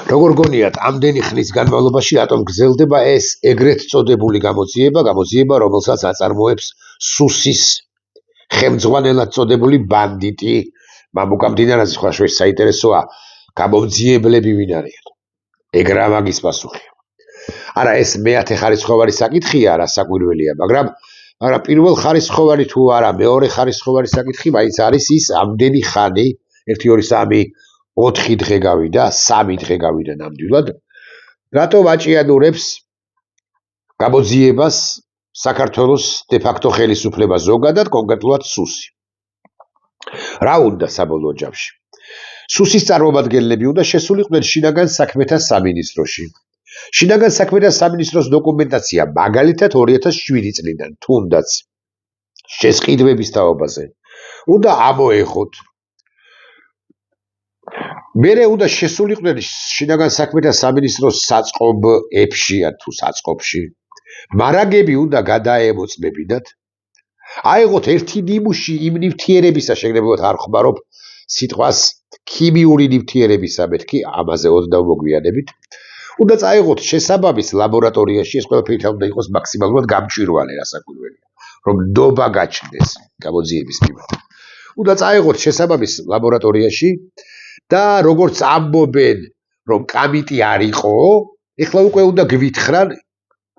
როგორ გონიათ, ამდენი ხნის განმავლობაში რატომ გრძელდება ეს ეგრეთ წოდებული გამოძიება, რომელსაც აწარმოებს სუსის ხელმძღვანელად წოდებული ბანდიტი, მამუკა მდინარაძის ხაშურის საინტერესოა, გამომძიებლები ვინ არიან? ეგ რა მაგის პასუხია. არა, ეს მეათე ხარისხოვანი საკითხია, რა საკვირველია, მაგრამ პირველ ხარისხოვანი თუ არა, მეორე ხარისხოვანი საკითხი მაინც არის ის ამდენი ხანი, 1 2 3 4 დღე გავიდა, 3 დღე გავიდა ნამდვილად. რატომ აჭიანურებს გამოძიებას საქართველოს დე-ფაქტო ხელისუფლება ზოგადად, კონკრეტულად სუსი? რა უნდა საბოლოო ჯამში? სუსის წარმომადგენლები უნდა შესულიყვნენ შინაგან საქმეთა სამინისტროში. შინაგან საქმეთა სამინისტროს დოკუმენტაცია მაგალითად 2007 წლიდან თუნდაც შესყიდვების თაობაზე უნდა ამოეღოთ. მერე უნდა შესულიყვნენ შინაგან საქმეთა სამინისტროს საწყობებში თუ საწყობში. მარაგები უნდა გადაემოწმებინათ. აეღოთ ერთი ნიმუში იმ ნივთიერებისა, შეგნებოდათ არ ხმარობ სიტყვას ქიმიური ნივთიერებისა, მეთქი ამაზე ოდნავ მოგვიანებით. უნდა წაეღოთ შესაბამის ლაბორატორიაში, ეს ყველაფერი უნდა იყოს მაქსიმალურად გამჭვირვალე, რასაკვირველია, რომ ნდობა გაჩნდეს გამოძიების მიმართ. უნდა წაეღოთ შესაბამის ლაბორატორიაში და როგორც ამბობენ, რომ კამიტი არ იყო, ეხლა უკვე უნდა გვითხრან,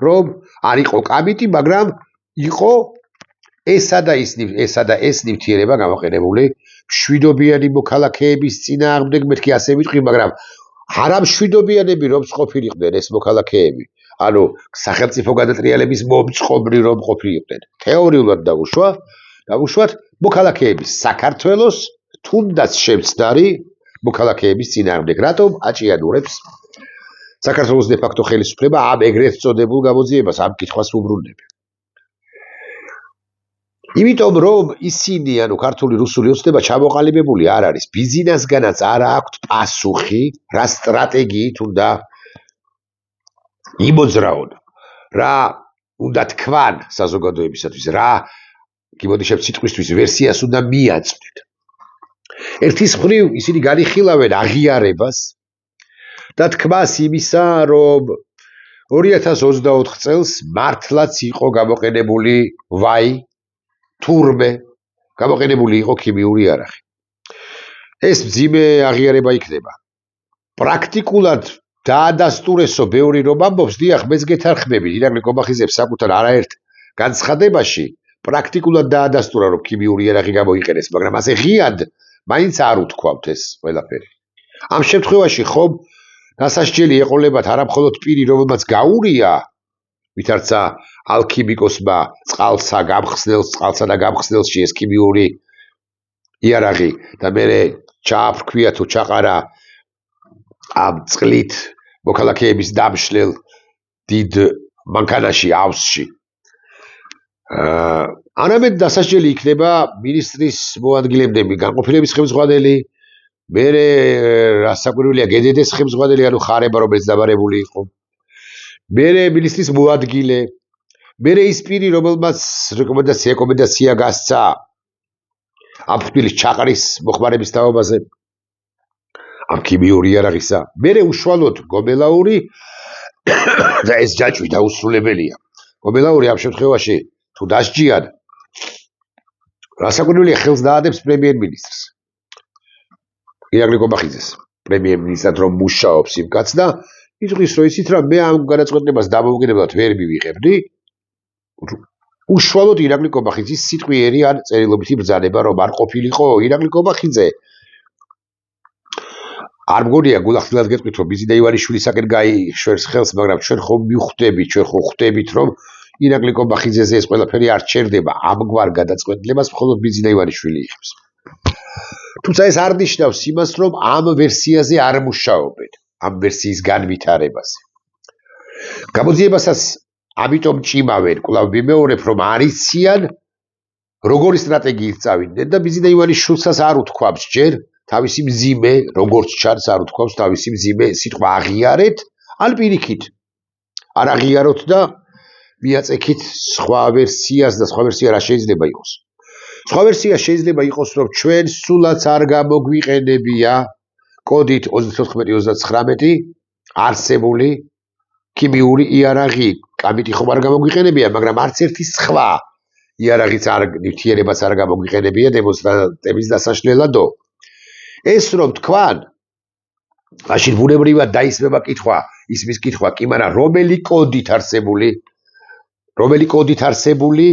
რომ არ იყო კამიტი, მაგრამ იყო ესა და ეს ნივთიერება გამოყენებული მშვიდობიანი მოქალაქეების წინააღმდეგ, მეთქი ასე ვიტყვი, მაგრამ არა მშვიდობიანები რომ ყოფილიყვნენ ეს მოქალაქეები, ანუ სახელმწიფო გადატრიალების მომწყობნი რომ ყოფილიყვნენ. თეორიულად დავუშვათ მოქალაქეების საქართველოს თუნდაც შემცდარი მოქალაქეების წინააღმდეგ. რატომ აჭიანურებს საქართველოს დე-ფაქტო ხელისუფლება ამ ეგრეთ წოდებულ გამოძიებას? ამ კითხვას ვუბრუნდები. იმიტომ რომ ისინი, ანუ ქართული რუსული ოცნება ჩამოყალიბებული არ არის, ბიზნესგანაც არ აქვთ პასუხი, რა სტრატეგიით უნდა იმოძრაონ, რა უნდა თქვან საზოგადოებისათვის, რა გიმოდიშებთ სიტყვისთვის ვერსიას უნდა მიაწვდეთ. ერთის მხრივ ისინი განიხილავენ აღიარებას და თქმას იმისა, რომ 2024 წელს მართლაც იყო გამოყენებული თურმე, გამოყენებული იყო ქიმიური არახი. ეს მძიმე აღიარება იქნება. პრაქტიკულად დაადასტურესო ბევრი რომ ამბობს, დიახ, მეც გეთანხმები, ირაკლი კობახიძეებს საკუთარ არაერთ განცხადებაში პრაქტიკულად დაადასტურა, რომ ქიმიური არახი გამოიყენეს, მაგრამ ასე ღიად მაინც არ უთქვამთ ეს ყველაფერი. ამ შემთხვევაში ხომ დასასჯელი ეყოლებათ არა მხოლოდ პირი, რომელმაც გაურია, ვითარცა ალქიმიკოსმა წყალსა და გამხსნელში ეს ქიმიური იარაღი და მერე ჩააფრქვია თუ ჩაყარა ამ წყლით მოქალაქეების დამშლელ დიდ მანქანაში, ავსში. არამედ დასასჯელი იქნება მინისტრის მოადგილემდე განყოფილების ხელმძღვანელი, მერე რასაკვირველია გედედეს ხელმძღვანელი, ანუ ხარება რომელიც დაბარებული იყო. მერე მინისტრის მოადგილე, მერე ის პირი, რომელმაც რეკომენდაცია გასცა ამ ფტილის ჩაყრის მოხმარების თაობაზე, ამ ქიმიური იარაღისა, მერე უშუალოდ გომელაური და ეს ჯაჭვი დაუსრულებელია. გომელაური ამ შემთხვევაში თუ დასჯიან, რასაკვირველია ხელს დაადებს პრემიერ-მინისტრს. ირაკლი კობახიძეს, პრემიერ-მინისტრად რომ მუშაობს იმ კაცს და იტყვის, რომ იცით რა, მე ამ განაცხადებას დამოუკიდებლად ვერ მივიღებდი. უშუალოდ ირაკლი კობახიძის სიტყვიერი ან წერილობითი ბრძანება რომ არ ყოფილიყო ირაკლი კობახიძე. არ მგონია გულახდილად გეტყვით, რომ ბიზინა ივანიშვილისაკენ გაიშვერს ხელს, მაგრამ ჩვენ ხომ ხვდებით, რომ ირაკლი კობახიძეზე ეს ყველაფერი არ ჩერდება, ამგვარ გადაწყვეტილებას მხოლოდ ბიზინა ივანიშვილი იღებს. თუმცა ეს არ ნიშნავს იმას, რომ ამ ვერსიაზე არ მუშაობენ, ამ ვერსიის განვითარებაზე. გამოძიებასაც ამიტომ ჭიმავენ, კვლავ მიმეორებ, რომ არიციან როგორი სტრატეგიით წავიდნენ და ბიზინა ივანიშვილსაც არ უთქვამს ჯერ თავისი მძიმე, როგორც ჩანს, არ უთქვამს თავისი მძიმე სიტყვა აღიარეთ, ან პირიქით არ აღიაროთ და მიაწექით სხვა ვერსიას და სხვა ვერსია რა შეიძლება იყოს. სხვა ვერსია შეიძლება იყოს, რომ ჩვენ სულაც არ გამოგვიყენებია კოდით 34-39 არსებული ქიმიური იარაღი კამიტი ხომ არ გამოგვიყენებია, მაგრამ არც ერთი სხვა იარაღიც არ ნივთიერებაც არ გამოგვიყენებია დემონსტრანტების დასაშლელადო. ეს რომ თქვან, მაშინ ბუნებრივად დაისმება კითხვა, ისმის კითხვა კი, მაგრამ რომელი კოდით არსებული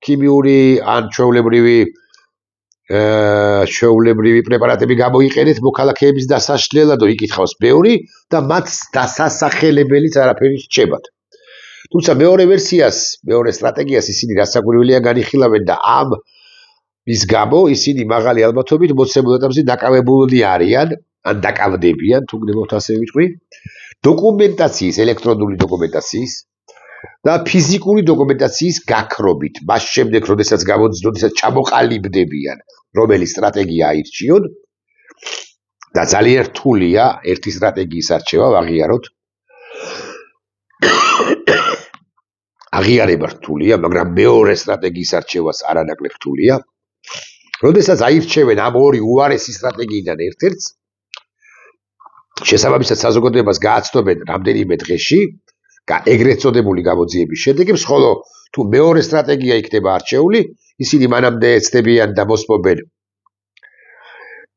ქიმიური ან ჩვეულებრივი პრეპარატები გამოიყენეთ მოქალაქეების დასაშლელადო, იკითხავს ბევრი და მათ დასასახელებელიც არაფერი რჩებათ. თუმცა მეორე სტრატეგიას ისინი რასაკვირველია განიხილავენ და ამ ის გამო ისინი მაღალი ალბათობით მოცემულ ეტაპზე დაკავებულნი არიან, ან დაკავდებიან, თუ გნებავთ ასე ვიტყვი, დოკუმენტაციის, ელექტრონული დოკუმენტაციის და ფიზიკური დოკუმენტაციის გაქრობით, მას შემდეგ, როდესაც ჩამოყალიბდებიან, რომელი სტრატეგია აირჩიონ და ძალიან რთულია ერთი სტრატეგიის არჩევა, აღიარება რთულია, მაგრამ მეორე სტრატეგიის არჩევაც არანაკლებ რთულია. როდესაც აირჩევენ ამ ორი უარესი სტრატეგიიდან ერთ-ერთს, შესაბამისად საზოგადოებას გააცნობენ რამდენიმე დღეში ეგრეთ წოდებული გამოძიების შედეგებს, ხოლო თუ მეორე სტრატეგია იქნება არჩეული, ისინი მანამდე ეცდებიან და მოსპობენ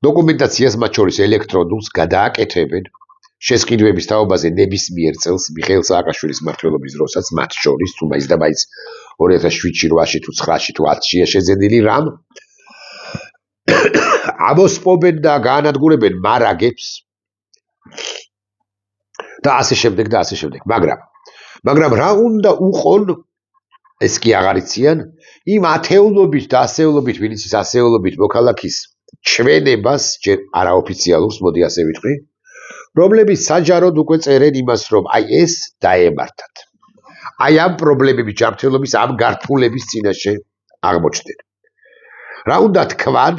დოკუმენტაციას, მათ შორის ელექტრონულს, გადააკეთებენ შესყიდვების თაობაზე ნებისმიერ წელს მიხეილ სააკაშვილის მმართველობის დროსაც, მათ შორის, თუ მაინც და მაინც 2007-ში, 8-ში, თუ 9-ში, თუ 10-შია შეძენილი რამ, ამოსპობენ და გაანადგურებენ მარაგებს და ასე შემდეგ და ასე შემდეგ. მაგრამ რა უნდა უყონ, ეს კი აღარ იციან, იმ ათეულობით და ასეულობით, ვინც ის ასეულობით მოქალაქის ჩვენებას, ჯერ არაოფიციალურს, მოდი ასე ვიტყვი, რომლებიც საჯაროდ უკვე წერენ იმას, რომ აი ეს დაემართათ. აი ამ პრობლემების ჯანმრთელობის, ამ გართულების წინაშე აღმოჩნდნენ. რა უნდა თქვან?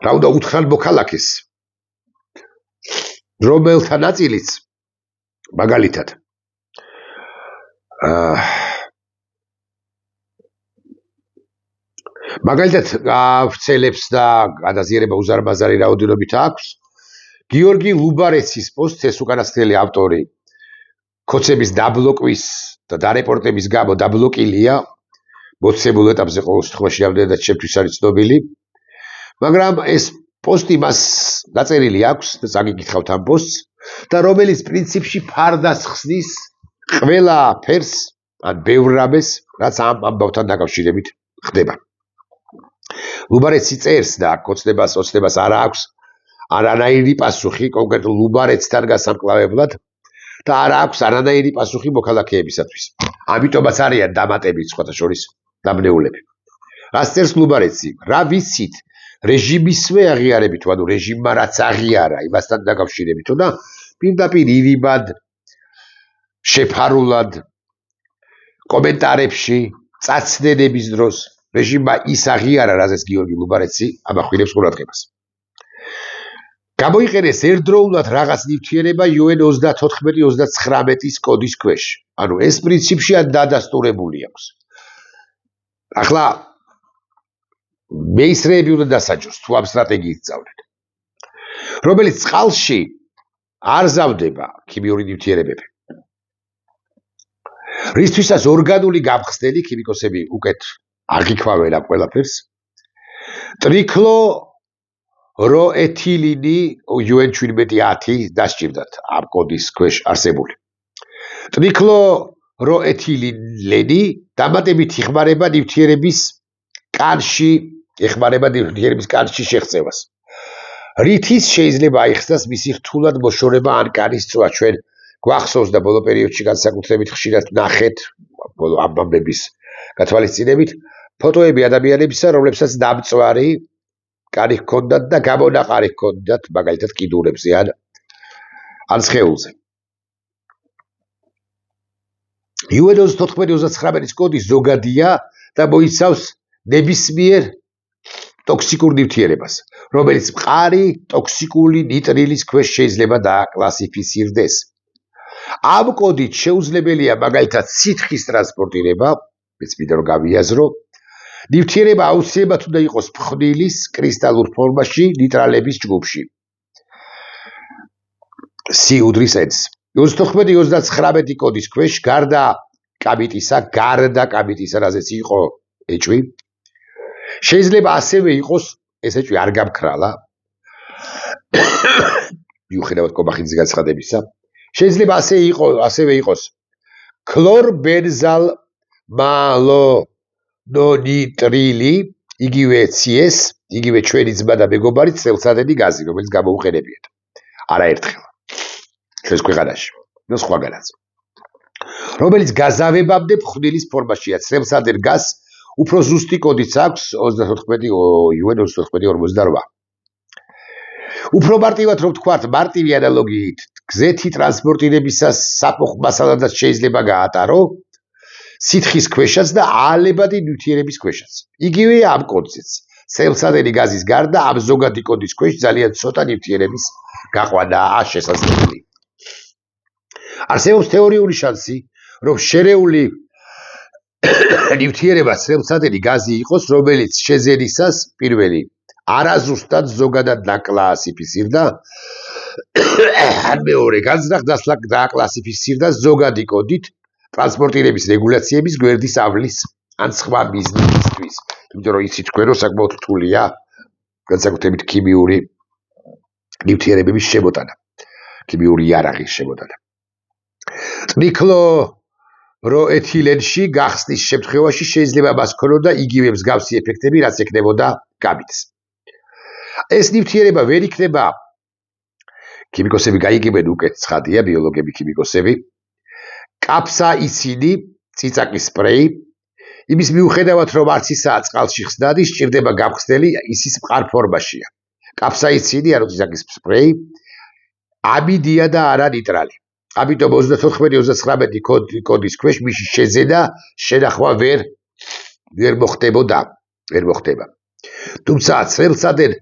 რა უნდა უთხრან მოქალაქეს, რომელთა ნაწილიც მაგალითად გავრცელებს და გადაზიერება უზარმაზარი რაოდენობით აქვს გიორგი ლუბარეცის პოსტს, ეს უკანასკნელი ავტორი ქოცების დაბლოკვის და დარეპორტების გამო დაბლოკილია, მოცემულ ეტაპზე ყოველ შემთხვევაში რამდენადაც ჩემთვის არის ცნობილი, მაგრამ ეს პოსტი მას დაწერილი აქვს და წაგიკითხავთ ამ პოსტს და რომელიც პრინციპში ფარდას ხსნის ყველა ფერს ან ბევრ რამეს, რაც ამ ამბავთან დაკავშირებით ხდება. ლუბარეცი წერს და ოცნებას არ აქვს არანაირი პასუხი კონკრეტულ ლუბარეცთან გასამკლავებლად და არ აქვს არანაირი პასუხი მოქალაქეებისათვის. ამიტომაც არიან დამატებით სხვათა შორის დაბნეულები. რას წერს ლუბარეცი? რა ვიცით რეჟიმისვე აღიარებით, ანუ რეჟიმმა რაც აღიარა იმასთან დაკავშირებით და პირდაპირ ირიბად, შეფარულად, კომენტარებში, წაცნენების დროს რეჟიმმა ის აღიარა, რაზეც გიორგი ლუბარეცი ამახვილებს ყურადღებას. გამოიყენეს ერთდროულად რაღაც ნივთიერება UN 34-39-ის კოდის ქვეშ. ანუ ეს პრინციპში დადასტურებული აქვს. ახლა მეისრეები უნდა დასაჯოს, თუ ამ სტრატეგიით სწავლენ. რომელიც წყალში არ ზავდება ქიმიური ნივთიერებები. რისთვისაც ორგანული გამხსნელი ქიმიკოსები უკეთ არ გიქვავენ ამ ყველაფერს. ტრიქლოროეთილინი UN 1710 დასჭირდათ ამ კოდის ქვეშ არსებული. ტრიქლოროეთილინი დამატებით იხმარება ნივთიერების კანში შეღწევას. რითიც შეიძლება აიხსნას მისი რთულად მოშორება ან კანის წვა. ჩვენ გვახსოვს და ბოლო პერიოდში განსაკუთრებით ხშირად ნახეთ ბოლო ამბების გათვალისწინებით ფოტოები ადამიანებისა, რომლებსაც დამწვარი კანი ჰქონდათ და გამონაყარი ჰქონდათ მაგალითად კიდურებზე ან სხეულზე. UN 34-39-ის კოდი ზოგადია და მოიცავს ნებისმიერ ტოქსიკურ ნივთიერებას, რომელიც მყარი ტოქსიკური ნიტრილის ქვეშ შეიძლება დაკლასიფიცირდეს. ამ კოდით შეუძლებელია მაგალითად სითხის ტრანსპორტირება, მეც მინდა რომ გავიაზრო, ნივთიერება აუცილებლად უნდა იყოს ფხვნილის კრისტალურ ფორმაში ნიტრალების ჯგუფში. სიუდრის ედს. 34-39 კოდის ქვეშ გარდა კაბიტისა, რაზეც იყო ეჭვი, შეიძლება ასევე იყოს ეს ეჭვი არ გამქრალა. მიუხედავად კობახიძის განცხადებისა, შეიძლება ასევე იყოს ქლორბენზალმალონონიტრილი, იგივე CS, იგივე ჩვენი ძმა და მეგობარი წელსადენი გაზი, რომელიც გამოუყენებიათ არაერთხელ ჩვენს ქვეყანაში და სხვაგანაც. რომელიც გაზავებამდე ფხვნილის ფორმაშია, წელსადენ გაზს უფრო ზუსტი კოდიც აქვს 34-48. უფრო მარტივად რომ ვთქვათ, მარტივი ანალოგიით, გზეთი ტრანსპორტირებისას საფუხ მასალადაც შეიძლება გაატარო, სითხის ქვეშაც და აალებადი ნივთიერების ქვეშაც. იგივეა ამ კოდზეც. წელსადენი გაზის გარდა ამ ზოგადი კოდის ქვეშ ძალიან ცოტა ნივთიერების გაყვანაა შესაძლებელი. არსებობს თეორიული შანსი, რომ შერეული ნივთიერება წელსადენი გაზი იყოს, რომელიც შეძენისას პირველი არაზუსტად ზოგადად დაკლასიფიცირდა, ან მეორე განზრახ დაკლასიფიცირდა ზოგადი კოდით ტრანსპორტირების რეგულაციების გვერდის ავლის ან სხვა მიზნისთვის. იმიტომ რომ იცით თქვენ რომ საკმაოდ რთულია განსაკუთრებით ქიმიური ნივთიერებების შემოტანა, ქიმიური იარაღის შემოტანა. ტრიქლოროეთილენში გახსნის შემთხვევაში შეიძლება მას ქონოდა იგივე მსგავსი ეფექტები, რაც ექნებოდა გაბიტს. ეს ნივთიერება ვერ იქნება, ქიმიკოსები გაიგებენ უკეთ, ცხადია, ბიოლოგები, ქიმიკოსები, კაფსაიცინი, წიწაკის სპრეი, იმის მიუხედავად, რომ არც ისაა წყალში ხსნადი, სჭირდება გამხსნელი, ისის მყარ ფორმაშია. კაფსაიცინი, ანუ წიწაკის სპრეი, ამიდია და არა ნიტრალი. ამიტომ 34-39 კოდის ქვეშ მისი შეძენა შენახვა ვერ მოხდებოდა. თუმცა წელსადენ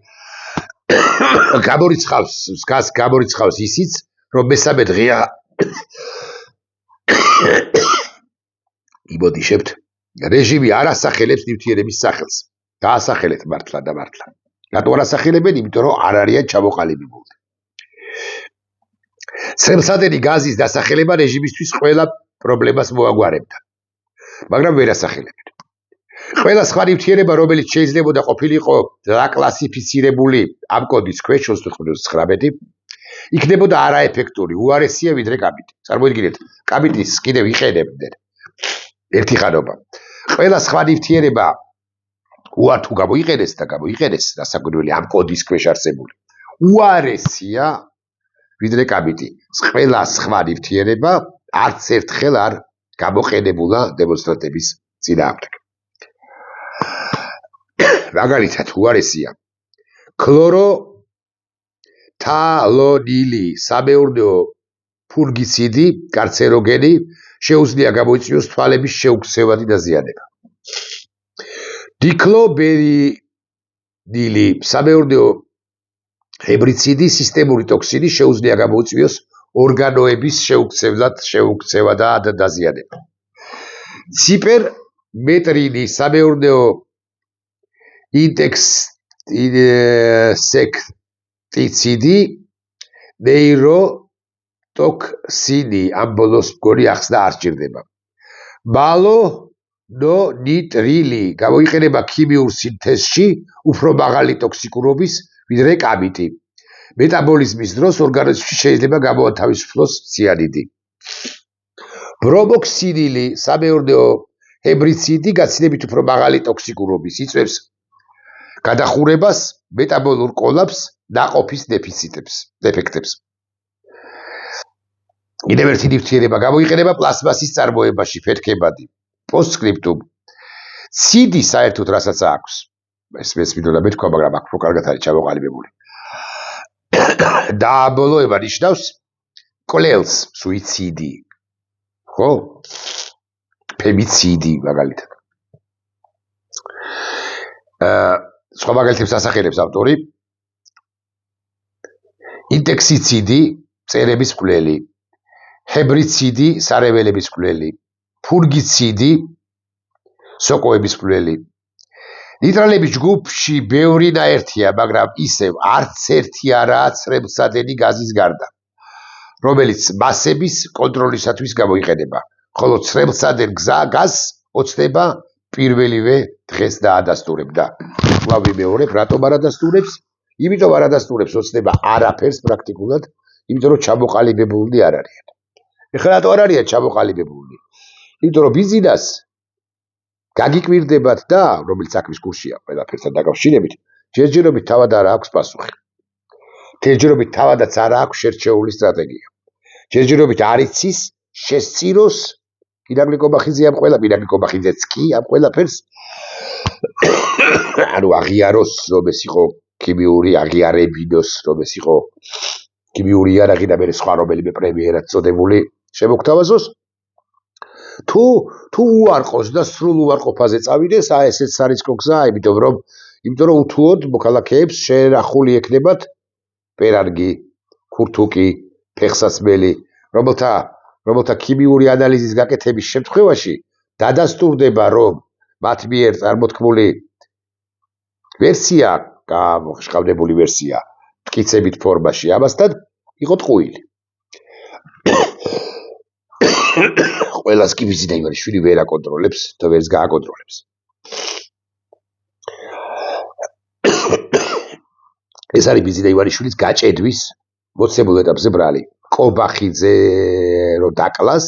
გამორიცხავს ისიც, რომ მესამე დღეა იმოდიშებთ, რეჟიმი არ ასახელებს ნივთიერების სახელს. დაასახელეთ მართლა და მართლა. რატო არ ასახელებენ? იმიტომ რომ არ არიან ჩამოყალიბებულნი. წელსადენი გაზის დასახელება რეჟიმისთვის ყველა პრობლემას მოაგვარებდა, მაგრამ ვერ ასახელებენ. ყველა სხვა ნივთიერება, რომელიც შეიძლებოდა ყოფილიყო დაკლასიფიცირებული ამ კოდის ქვეშ 34-39, იქნებოდა არაეფექტური, უარესია ვიდრე კაბიტი. წარმოიდგინეთ, კაბიტის კიდევ იყენებდნენ ერთი ხანობა. ყველა სხვა ნივთიერება თუ გამოიყენეს და გამოიყენეს დასაკვირველი ამ კოდის ქვეშ არსებული, უარესია ვიდრე კაბიტი. ყველა სხვა ნივთიერება არც ერთხელ არ გამოყენებულა დემონსტრანტების წინააღმდეგ. მაგალითად, უარესია ქლოროთალონილი, სამეურნეო ფუნგიციდი, კარცეროგენი, შეუძლია გამოიწვიოს თვალების შეუქცევადი დაზიანება. დიკლობერინილი, სამეურნეო ჰებრიციდი, სისტემური ტოქსინი, შეუძლია გამოიწვიოს ორგანოების შეუქცევადა დაზიანება. ციპერმეტრინი, სამეურნეო ინსექტიციდი, ნეიროტოქსინი, ამ ბოლოს მგონი ახსნა არ სჭირდება. მალონონიტრილი გამოიყენება ქიმიურ სინთეზში უფრო მაღალი ტოქსიკურობის ვიდრე კაბიტი. მეტაბოლიზმის დროს ორგანიზმში შეიძლება გამოათავისუფლოს ციანიდი. ბრომოქსინილი, სამეურნეო ჰებრიციდი, გაცილებით უფრო მაღალი ტოქსიკურობის, იწვევს გადახურებას, მეტაბოლურ კოლაპს, ნაყოფის დეფექტებს. კიდევ ერთი ნივთიერება გამოიყენება პლასმასის წარმოებაში, ფეთქებადი. პოსტსკრიპტუმ. ციდი საერთოდ რასაც აქვს. ეს მინდოდა მეთქვა, მაგრამ აქ კარგად არის ჩამოყალიბებული. დააბოლოება ნიშნავს კლელს, სუიციდი. ხო? ფემიციდი მაგალითად. სხვა მაგალითებს ასახელებს ავტორი. ინტექსიციდი, წერების მკვლელი. ჰებრიციდი, სარეველების მკვლელი. ფუნგიციდი, სოკოების მკვლელი. ნიტრალების ჯგუფში ბევრი ნაერთია, მაგრამ ისევ არც ერთი არაა ცრემლსადენი გაზის გარდა, რომელიც მასების კონტროლისათვის გამოიყენება, ხოლო ცრემლსადენ გაზს ოცნება პირველივე დღეს დაადასტურებდა. კვლავ ვიმეორებ, რატომ არ ადასტურებს? იმიტომ არ ადასტურებს ოცნება არაფერს პრაქტიკულად, იმიტომ რომ ჩამოყალიბებულნი არ არიან. ეხლა რატო არ არიან ჩამოყალიბებულნი? იმიტომ რომ ბიზნეს გაგიკვირდებათ და რომელიც საქმის კურსია ყველაფერთან დაკავშირებით, ჯერჯერობით თავად არ აქვს პასუხი. ჯერჯერობით თავადაც არ აქვს შერჩეული სტრატეგია. ჯერჯერობით არ იცის შესწიროს ირაკლი კობახიძე ამ ყველა ირაკლი კობახიძეც კი ამ ყველაფერს ანუ აღიაროს, რომ ეს იყო ქიმიური აღიარებინოს, რომ ეს იყო ქიმიური იარაღი და მე სხვა რომელიმე პრემიერად წოდებული შემოგთავაზოს. თუ უარყოს და სრულ უარყოფაზე წავიდეს, ესეც სარისკო გზა, იმიტომ რომ უთუოდ მოქალაქეებს შერახული ექნებათ პერანგი, ქურთუკი, ფეხსაცმელი, რომელთა ქიმიური ანალიზის გაკეთების შემთხვევაში დადასტურდება, რომ მათ მიერ წარმოთქმული ვერსია, გამოხშყავდებული ვერსია მტკიცებით ფორმაში ამასთან იყო ტყუილი. ყველას კი ბიზნესა ივანიშვილი ვერ აკონტროლებს და ვერც გააკონტროლებს. ეს არის ბიზნესა ივანიშვილის გაჭედვის მოცემულ ეტაპზე ბრალი. კობახიძე რო დაკლას,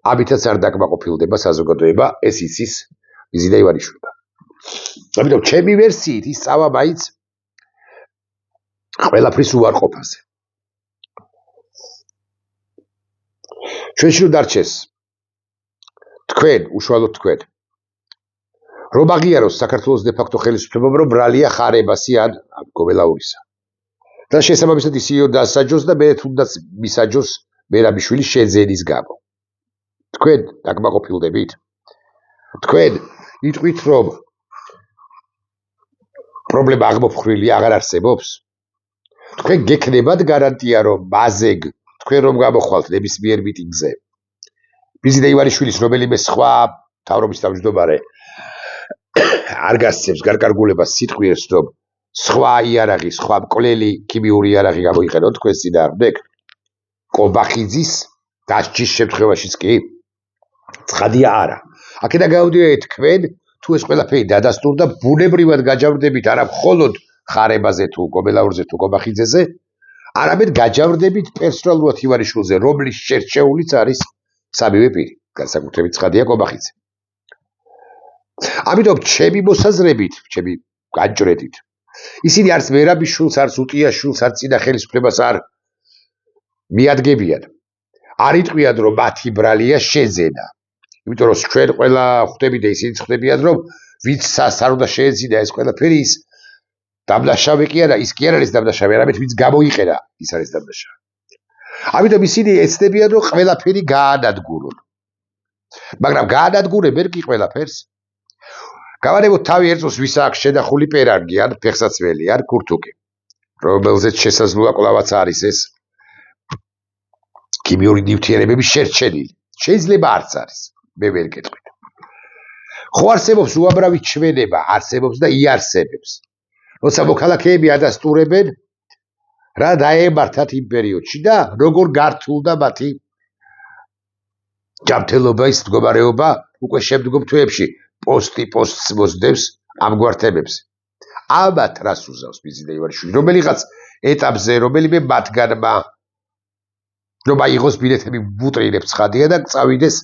ამითაც არ დაკმაყოფილდება საზოგადოება, ეს იცის ბიზნესა ივანიშვილმა. ამიტომ ჩემი ვერსიით ის წავა მაინც ყველაფრის უარყოფაზე. ჩვენში რომ დარჩეს თქვენ, უშუალოდ თქვენ, რომ აღიაროს საქართველოს დე-ფაქტო ხელისუფლებამ, რომ ბრალია ხარებასი ან გობელაურისა. და შესაბამისად ისიო დასაჯოს და მე თუნდაც მისაჯოს მერაბიშვილის შეძენის გამო. თქვენ დაკმაყოფილდებით? თქვენ იტყვით, რომ პრობლემა აღმოფხრილი აღარ არსებობს? თქვენ გექნებათ გარანტია, რომ მაზეგ თქვენ რომ გამოხვალთ ნებისმიერ მიტინგზე, ბიზნესა ივანიშვილის რომელიმე სხვა მთავრობის თავმჯდომარე არ გასცემს გარკარგულებას სიტყვიერს, რომ სხვა იარაღი, სხვა მკვლელი ქიმიური იარაღი გამოიყენოთ თქვენს წინააღმდეგ, კობახიძის დასჯის შემთხვევაშიც კი? ცხადია არა. აქედან გამოდიოდი თქვენ, თუ ეს ყველაფერი დადასტურდა, ბუნებრივად გაჯავრდებით არა მხოლოდ ხარებაზე თუ გობელაურზე თუ კობახიძეზე, არამედ გაჯავრდებით პერსონალურად ივანიშვილზე, რომლის შერჩეულიც არის სამივე პირი, განსაკუთრებით ცხადია კობახიძე. ამიტომ ჩემი მოსაზრებით, ჩემი განჭრედით, ისინი არც მერაბიშვილს, არც უტიაშვილს, არც წინა ხელისუფლებას არ მიადგებიან. არ იტყვიან, რომ მათი ბრალია შეძენა. იმიტომ რომ ჩვენ ყველა ხვდებით და ისინიც ხვდებიან, რომ ვინც არ უნდა შეეძინა ეს ყველაფერი, ის დამნაშავე კი არა, ის კი არ არის დამნაშავე, არამედ ვინც გამოიყენა, ის არის დამნაშავე. ამიტომ ისინი ეცდებიან, რომ ყველაფერი გაანადგურონ. მაგრამ გაანადგურებენ კი ყველაფერს. გავანებოთ თავი ერწოს ვის აქვს შედახული პერანგი, ან ფეხსაცმელი, ან ქურთუკი, რომელზეც შესაძლოა კვლავაც არის ეს ქიმიური ნივთიერებების შერჩენილი. შეიძლება არც არის, მე ვერ გეტყვით. ხო არსებობს უამრავი ჩვენება, არსებობს და იარსებებს. როცა მოქალაქეები ადასტურებენ, რა დაემართათ იმ პერიოდში და როგორ გართულდა მათი ჯანმრთელობის მდგომარეობა უკვე შემდგომ თვეებში, პოსტს მოსდევს ამგვარ თემებზე. ამათ რას უზავს ბიზნესა ივანიშვილი, რომელიღაც ეტაპზე, რომელიმე მათგანმა რომ აიღოს ბილეთები ვუტრინებ ცხადია და წავიდეს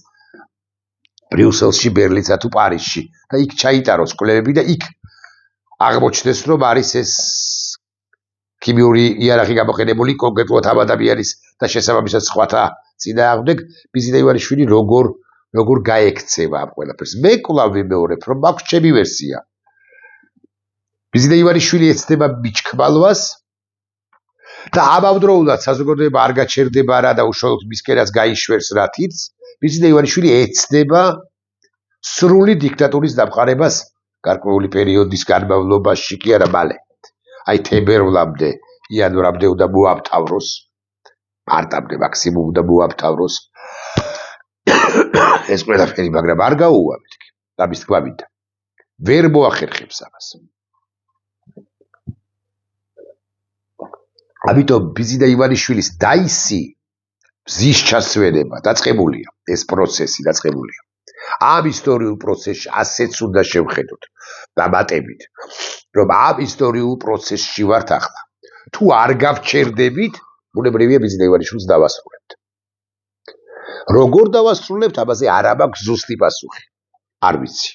ბრიუსელში, ბერლინსა თუ პარიზში და იქ ჩაიტაროს კვლევები და იქ აღმოჩნდეს, რომ არის ეს ქიმიური იარაღი გამოყენებული კონკრეტულად ამ ადამიანის და შესაბამისად სხვათა წინააღმდეგ, ბიზნესა ივანიშვილი როგორ გაექცევა ამ ყველაფერს. მე კვლავ ვიმეორებ, რომ მაქვს ჩემი ვერსია. ბიზნესა ივანიშვილი ეცდება მიჩქმალვას და ამავდროულად საზოგადოება არ გაჩერდება რა და უშუალოდ მისკენაც გაიშვერს რა თითს, ბიზნესა ივანიშვილი ეცდება სრული დიქტატურის დამყარებას გარკვეული პერიოდის განმავლობაში კი არა მალე. აი თებერვლამდე, იანვრამდე უნდა მოამთავროს, მარტამდე მაქსიმუმ უნდა მოამთავროს ეს ყველაფერი, მაგრამ არ გაუუამეთ კი, ამის თქმა მინდა. ვერ მოახერხებს ამას. ამიტომ ბიზინა ივანიშვილის დაისი მზის ჩასვენება დაწყებულია, ეს პროცესი დაწყებულია. ამ ისტორიულ პროცესში ასეც უნდა შევხედოთ დამატებით, რომ ამ ისტორიულ პროცესში ვართ ახლა. თუ არ გავჩერდებით, ბუნებრივია ბიზინა ივანიშვილს დავასრულებთ. როგორ დავასრულებთ, ამაზე არ მაქვს ზუსტი პასუხი. არ ვიცი.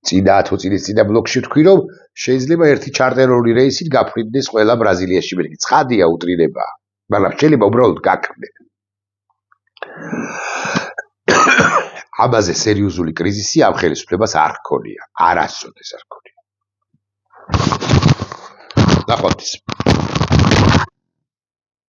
წინა თუ წინის წინა ბლოკში თქვი, რომ შეიძლება ერთი ჩარტერული რეისით გაფრინდეს ყველა ბრაზილიაში მერგი. ცხადია უტრირებაა, მაგრამ შეიძლება უბრალოდ გაქრნენ. ამაზე სერიოზული კრიზისი ამ ხელისუფლებას არ ჰქონია, არასოდეს არ ჰქონია. ნახვამდის.